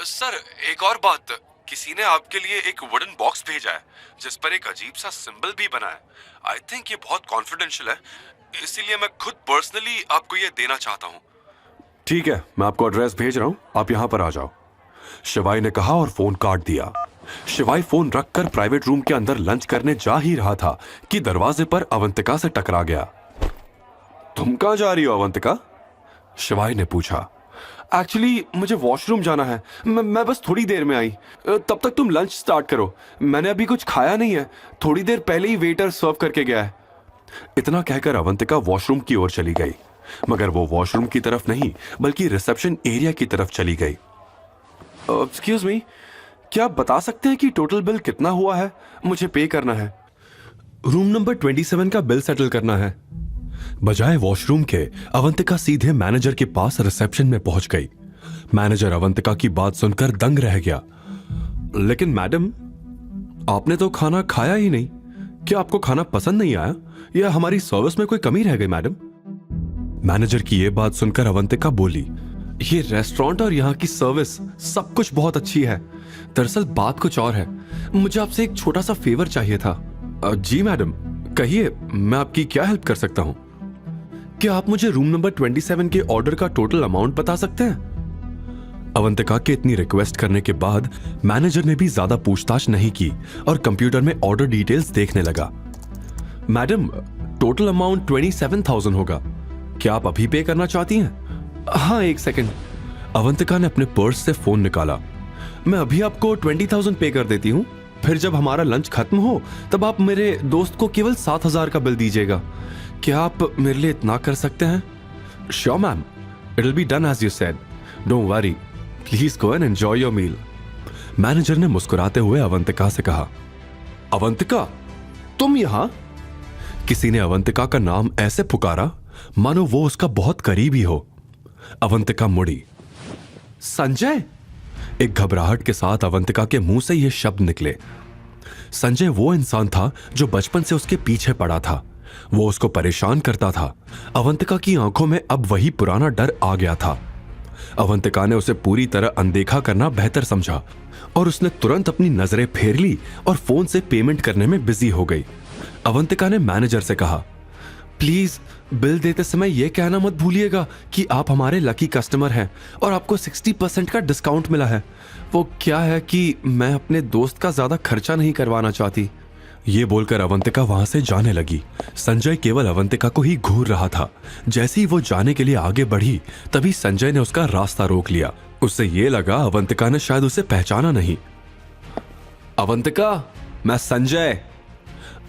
Sir, एक और बात, किसी ने आपके लिए एक वुडन बॉक्स भेजा है जिस पर एक अजीब सा सिंबल भी बना है। आई थिंक ये बहुत कॉन्फिडेंशियल है, इसीलिए मैं खुद पर्सनली आपको ये देना चाहता हूँ। ठीक है, मैं आपको एड्रेस भेज रहा हूं, आप यहां पर आ जाओ, शिवाई ने कहा और फोन काट दिया। शिवाई फोन रखकर प्राइवेट रूम के अंदर लंच करने जा ही रहा था कि दरवाजे पर अवंतिका से टकरा गया। तुम कहां जा रही हो अवंतिका? शिवाई ने पूछा। एक्चुअली मुझे वॉशरूम जाना है, मैं बस थोड़ी देर में आई। तब तक तुम लंच स्टार्ट करो, मैंने अभी कुछ खाया नहीं है, थोड़ी देर पहले ही वेटर सर्व करके गया है। इतना कहकर अवंतिका वॉशरूम की ओर चली गई, मगर वो वॉशरूम की तरफ नहीं बल्कि रिसेप्शन एरिया की तरफ चली गई। एक्सक्यूज मी, क्या आप बता सकते हैं कि टोटल बिल कितना हुआ है? मुझे पे करना है। रूम नंबर 27 का बिल सेटल करना है। बजाय वॉशरूम के अवंतिका सीधे मैनेजर के पास रिसेप्शन में पहुंच गई। मैनेजर अवंतिका की बात सुनकर दंग रह गया। लेकिन मैडम, आपने तो खाना खाया ही नहीं, क्या आपको खाना पसंद नहीं आया या हमारी सर्विस में कोई कमी रह गई मैडम? मैनेजर की यह बात सुनकर अवंतिका बोली, ये रेस्टोरेंट और यहाँ की सर्विस सब कुछ बहुत अच्छी है, दरअसल बात कुछ और है, मुझे आपसे एक छोटा सा फेवर चाहिए था। जी मैडम, कहिए, मैं आपकी क्या हेल्प कर सकता हूँ? क्या आप मुझे रूम नंबर 27 के ऑर्डर का टोटल अमाउंट बता सकते हैं? अवंतिका के इतनी रिक्वेस्ट करने के बाद मैनेजर ने भी ज्यादा पूछताछ नहीं की और कंप्यूटर में ऑर्डर डिटेल्स देखने लगा। मैडम, टोटल अमाउंट 27,000 होगा, क्या आप अभी पे करना चाहती हैं? हाँ, एक सेकंड। अवंतिका ने अपने पर्स से फोन निकाला। मैं अभी आपको 20,000 पे कर देती हूँ, फिर जब हमारा लंच खत्म हो तब आप मेरे दोस्त को केवल 7,000 का बिल दीजिएगा। क्या आप मेरे लिए इतना कर सकते हैं? Sure ma'am, it will be done as you said, don't worry, please go and enjoy your meal. Manager ने मुस्कुराते हुए अवंतिका से कहा। अवंतिका, तुम यहां? किसी ने अवंतिका का नाम ऐसे पुकारा मानो वो उसका बहुत करीबी हो। अवंतिका मुड़ी। संजय? एक घबराहट के साथ अवंतिका के मुंह से ये शब्द निकले। संजय वो इंसान था जो बचपन से उसके पीछे पड़ा था, वो उसको परेशान करता था। अवंतिका की आंखों में अब वही पुराना डर आ गया था। अवंतिका ने उसे पूरी तरह अनदेखा करना बेहतर समझा और उसने तुरंत अपनी नजरें फेर ली और फोन से पेमेंट करने में बिजी हो गई। अवंतिका ने मैनेजर से कहा, प्लीज बिल देते समय यह कहना मत भूलिएगा कि आप हमारे लकी कस्टमर हैं और आपको 60% का डिस्काउंट मिला है। वो क्या है कि मैं अपने दोस्त का ज्यादा खर्चा नहीं करवाना चाहती। ये बोलकर अवंतिका वहां से जाने लगी। संजय केवल अवंतिका को ही घूर रहा था। जैसे ही वो जाने के लिए आगे बढ़ी तभी संजय ने उसका रास्ता रोक लिया। उससे ये लगा अवंतिका ने शायद उसे पहचाना नहीं। अवंतिका, मैं संजय।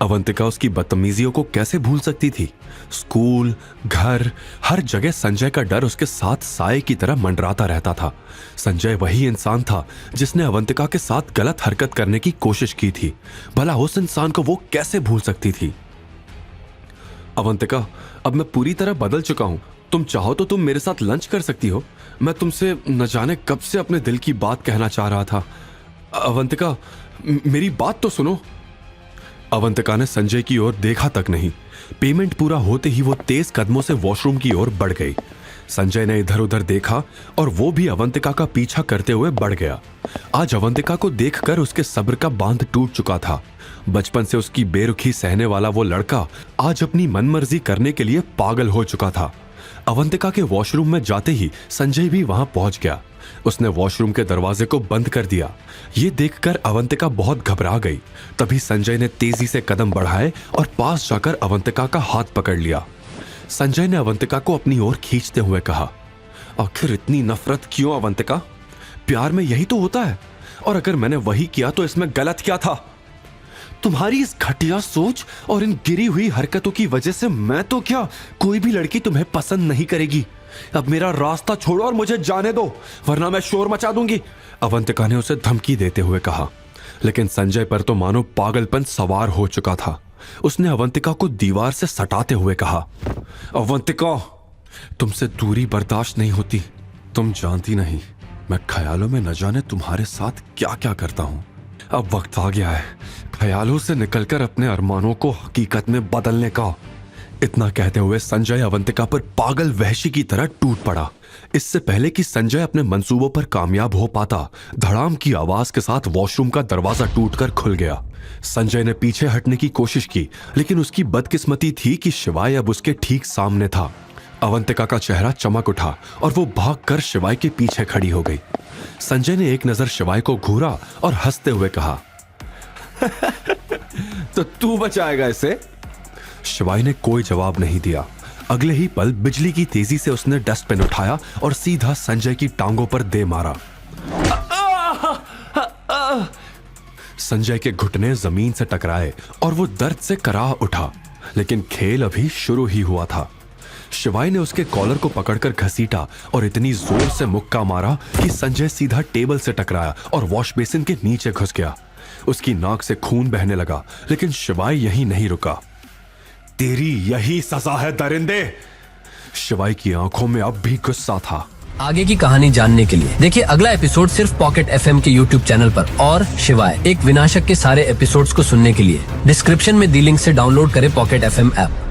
अवंतिका उसकी बदतमीजियों को कैसे भूल सकती थी? स्कूल, घर, हर जगह संजय का डर उसके साथ साए की तरह मंडराता रहता था। संजय वही इंसान था जिसने अवंतिका के साथ गलत हरकत करने की कोशिश की थी। भला उस इंसान को वो कैसे भूल सकती थी? अवंतिका, अब मैं पूरी तरह बदल चुका हूं, तुम चाहो तो तुम मेरे साथ लंच कर सकती हो। मैं तुमसे न जाने कब से अपने दिल की बात कहना चाह रहा था। अवंतिका, मेरी बात तो सुनो। अवंतिका ने संजय की ओर देखा तक नहीं। पेमेंट पूरा होते ही वो तेज कदमों से वॉशरूम की ओर बढ़ गई। संजय ने इधर उधर देखा और वो भी अवंतिका का पीछा करते हुए बढ़ गया। आज अवंतिका को देखकर उसके सब्र का बांध टूट चुका था। बचपन से उसकी बेरुखी सहने वाला वो लड़का आज अपनी मनमर्जी करने के लिए पागल हो चुका था। अवंतिका के वॉशरूम में जाते ही संजय भी वहां पहुंच गया। उसने वॉशरूम के दरवाजे को बंद कर दिया। ये देखकर अवंतिका बहुत घबरा गई। तभी संजय ने तेजी से कदम बढ़ाए और पास जाकर अवंतिका का हाथ पकड़ लिया। संजय ने अवंतिका को अपनी ओर खींचते हुए कहा, आखिर इतनी नफरत क्यों अवंतिका? प्यार में यही तो होता है, और अगर मैंने वही किया तो इसमें गलत क्या था? तुम्हारी इस घटिया सोच और इन गिरी हुई हरकतों की वजह से मैं तो क्या, कोई भी लड़की तुम्हें पसंद नहीं करेगी। अब मेरा रास्ता छोड़ो और मुझे जाने दो, वरना मैं शोर मचा दूंगी। अवंतिका ने उसे धमकी देते हुए कहा। लेकिन संजय पर तो मानो पागलपन सवार हो चुका था। उसने अवंतिका को दीवार से सटाते हुए कहा, अवंतिका, तुमसे दूरी बर्दाश्त नहीं होती। तुम जानती नहीं मैं ख्यालों में न जाने तुम्हारे साथ क्या क्या करता हूं। अब वक्त आ गया है ख्यालों से निकलकर अपने अरमानों को हकीकत में बदलने का। इतना कहते हुए संजय अवंतिका पर पागल वहशी की तरह टूट पड़ा। इससे पहले कि संजय अपने मंसूबों पर कामयाब हो पाता, धड़ाम की आवाज के साथ वॉशरूम का दरवाजा टूटकर खुल गया। संजय ने पीछे हटने की कोशिश की, लेकिन उसकी बदकिस्मती थी कि शिवाय अब उसके ठीक सामने था। अवंतिका का चेहरा चमक उठा और वो भागकर शिवाय के पीछे खड़ी हो गई। संजय ने एक नजर शिवाय को घूरा और हंसते हुए कहा, तो तू बचाएगा इसे? शिवाय ने कोई जवाब नहीं दिया। अगले ही पल बिजली की तेजी से उसने डस्टबिन उठाया और सीधा संजय की टांगों पर दे मारा। संजय के घुटने जमीन से टकराए और वो दर्द से कराह उठा, लेकिन खेल अभी शुरू ही हुआ था। शिवाय ने उसके कॉलर को पकड़कर घसीटा और इतनी जोर से मुक्का मारा कि संजय सीधा टेबल से टकराया और वॉश बेसिन के नीचे घुस गया। उसकी नाक से खून बहने लगा, लेकिन शिवाय यहीं नहीं रुका। तेरी यही सजा है दरिंदे। शिवाय की आंखों में अब भी गुस्सा था। आगे की कहानी जानने के लिए देखिए अगला एपिसोड सिर्फ पॉकेट एफएम के यूट्यूब चैनल पर। और शिवाय एक विनाशक के सारे एपिसोड्स को सुनने के लिए डिस्क्रिप्शन में दी लिंक से डाउनलोड करें पॉकेट एफएम ऐप।